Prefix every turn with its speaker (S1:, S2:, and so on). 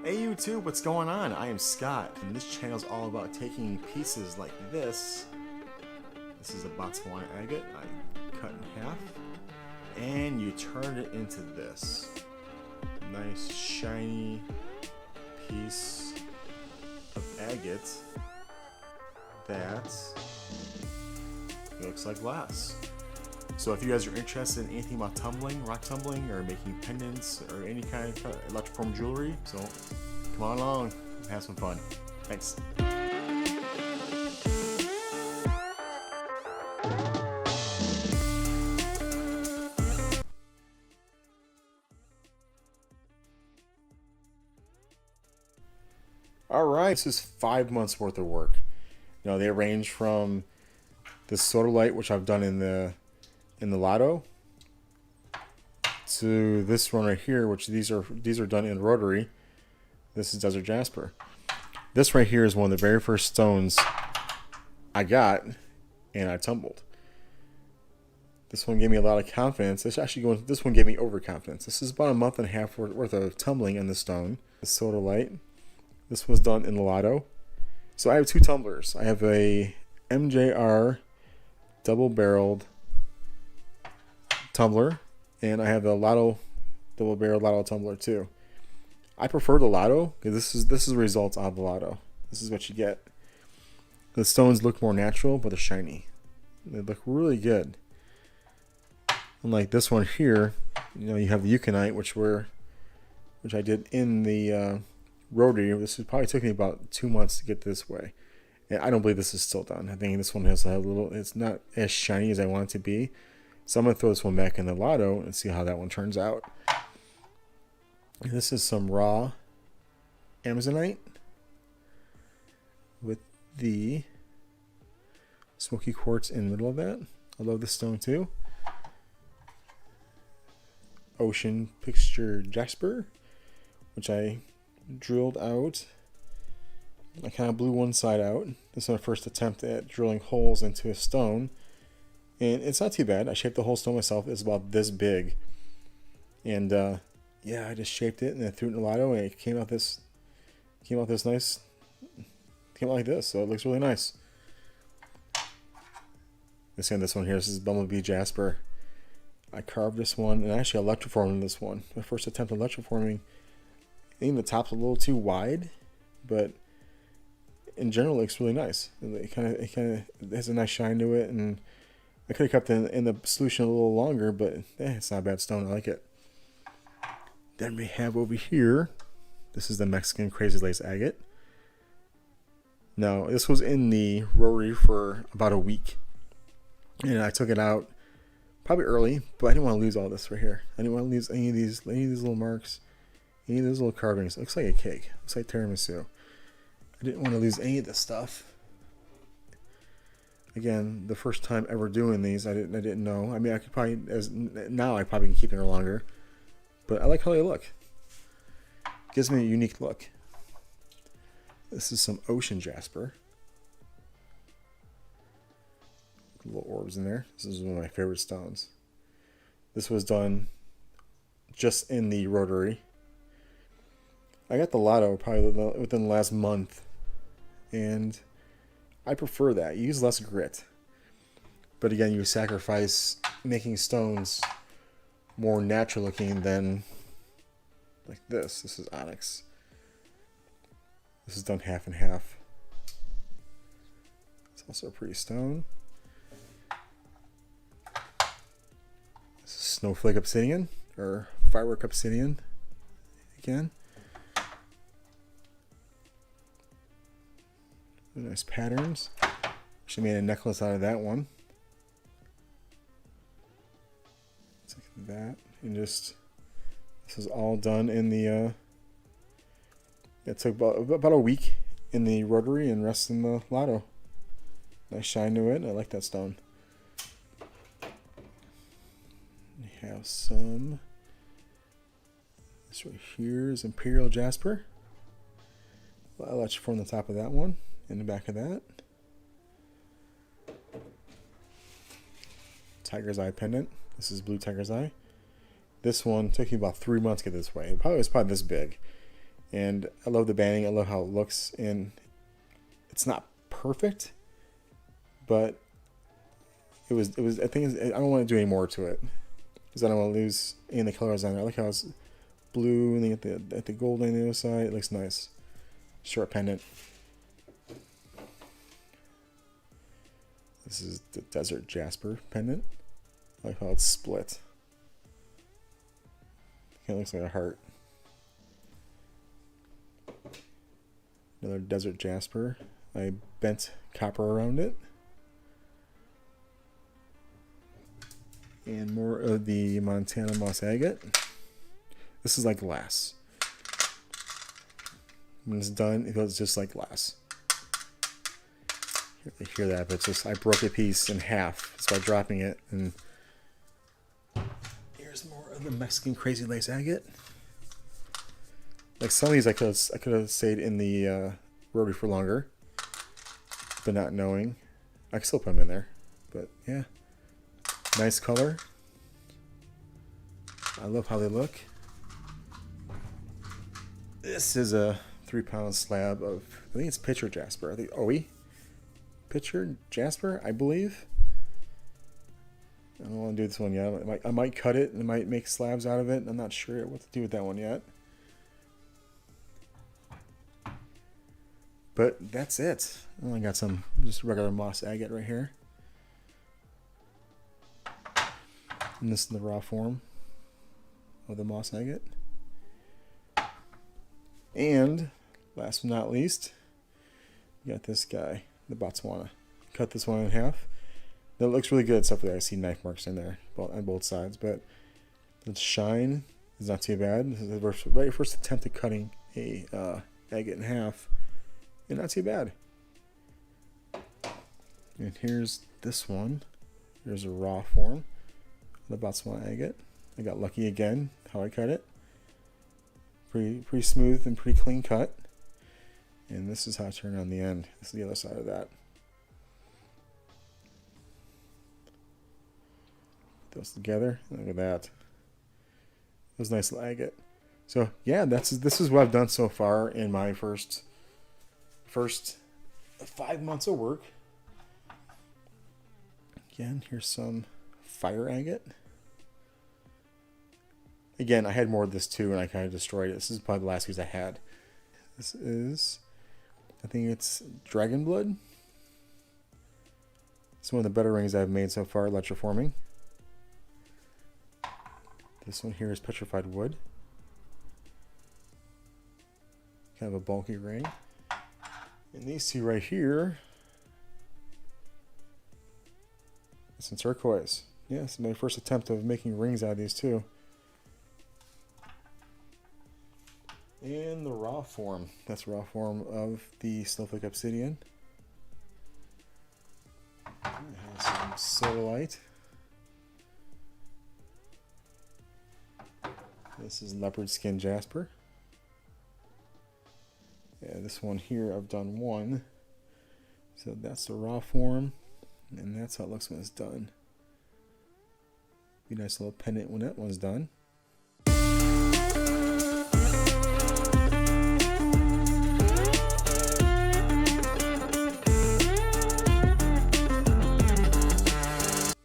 S1: Hey YouTube, what's going on? I am Scott, and this channel is all about taking pieces like this. This is a Botswana agate I cut in half, and you turn it into this nice shiny piece of agate that looks like glass. So if you guys are interested in anything about tumbling, rock tumbling, or making pendants, or any kind of electroform jewelry, so come on along and have some fun. Thanks. Alright, this is 5 months worth of work. You know, they range from this soda light, which I've done in the Lot O, to this one right here, which these are done in rotary. This is Desert Jasper. This right here is one of the very first stones I got and I tumbled. This one gave me a lot of confidence. This one gave me overconfidence. This is about a month and a half worth of tumbling in the stone. The soda light. This was done in the Lot O. So I have two tumblers. I have a MJR double-barreled tumbler, and I have the Lot O double-barreled Lot O tumbler too. I prefer the Lot O because this is the results of the Lot O. This is what you get. The stones look more natural, but they're shiny. They look really good. Unlike this one here, you know, you have the euconite, which I did in the rotary. Probably took me about 2 months to get this way. And I don't believe this is still done. I think this one has a little. It's not as shiny as I want it to be. So I'm gonna throw this one back in the Lot O and see how that one turns out. This is some raw Amazonite with the smoky quartz in the middle of that. I love this stone too. Ocean Picture Jasper, which I drilled out. I kind of blew one side out. This is my first attempt at drilling holes into a stone, and it's not too bad. I shaped the whole stone myself. It's about this big, and yeah, I just shaped it and then threw it in the Lot O, and it came out nice. Came out like this, so it looks really nice. This one here. This is Bumblebee Jasper. I carved this one, and I actually electroformed this one. My first attempt at electroforming. I think the top's a little too wide, but in general, it looks really nice. It kind of has a nice shine to it, and I could have kept it in the solution a little longer, but it's not a bad stone. I like it. Then we have over here, this is the Mexican Crazy Lace Agate. Now, this was in the rotary for about a week, and I took it out probably early, but I didn't want to lose all this right here. I didn't want to lose any of these little marks, any of those little carvings. It looks like a cake. It looks like tiramisu. I didn't want to lose any of this stuff. Again, the first time ever doing these, I didn't know. I mean, I could probably, now I probably can keep it longer, but I like how they look. Gives me a unique look. This is some Ocean Jasper. Little orbs in there. This is one of my favorite stones. This was done just in the rotary. I got the Lot O probably within the last month, and I prefer that. You use less grit, but again, you sacrifice making stones more natural looking than like this. This is onyx. This is done half and half. It's also a pretty stone. This is Snowflake Obsidian, or Firework Obsidian again. Nice patterns. She made a necklace out of that one. It's like that. And just, this is all done in the, it took about a week in the rotary and rest in the Lot O. Nice shine to it. I like that stone. We have some, this right here is Imperial Jasper. I'll let you form the top of that one. In the back of that, Tiger's Eye pendant. This is Blue Tiger's Eye. This one took me about 3 months to get this way. It was probably this big. And I love the banding. I love how it looks. And it's not perfect, but it was. I think I don't want to do any more to it because I don't want to lose any of the colors on it. I like how it's blue and then at the gold on the other side. It looks nice. Short pendant. This is the Desert Jasper pendant. I like how it's split. It looks like a heart. Another Desert Jasper. I bent copper around it. And more of the Montana Moss Agate. This is like glass. When it's done, it feels just like glass. You hear that, but it's just I broke a piece in half just by dropping it. And here's more of the Mexican Crazy Lace Agate. Like some of these, I could have stayed in the rotary for longer, but not knowing, I can still put them in there. But yeah, nice color. I love how they look. This is a 3-pound slab of, I think it's Pitcher Jasper. I think Pitcher Jasper, I believe. I don't want to do this one yet. I might cut it and I might make slabs out of it. I'm not sure what to do with that one yet. But that's it. I only got some just regular moss agate right here. And this is the raw form of the moss agate. And last but not least, you got this guy, the Botswana. Cut this one in half. That looks really good except for that I see knife marks in there on both sides, but the shine is not too bad. This is the very first attempt at cutting a agate in half. And not too bad. And here's this one. Here's a raw form of the Botswana agate. I got lucky again how I cut it. Pretty smooth and pretty clean cut. And this is how it turned on the end. This is the other side of that. Put those together. Look at that. That was nice little agate. So yeah, this is what I've done so far in my first 5 months of work. Again, here's some fire agate. Again, I had more of this too, and I kind of destroyed it. This is probably the last piece I had. This is, I think it's Dragon Blood. It's one of the better rings I've made so far, electroforming. This one here is petrified wood. Kind of a bulky ring. And these two right here, it's in turquoise. Yeah, it's my first attempt of making rings out of these two. And the raw form. That's raw form of the Snowflake Obsidian. I have some Sodalite. This is Leopard Skin Jasper. Yeah, this one here, I've done one. So that's the raw form, and that's how it looks when it's done. Be a nice little pendant when that one's done.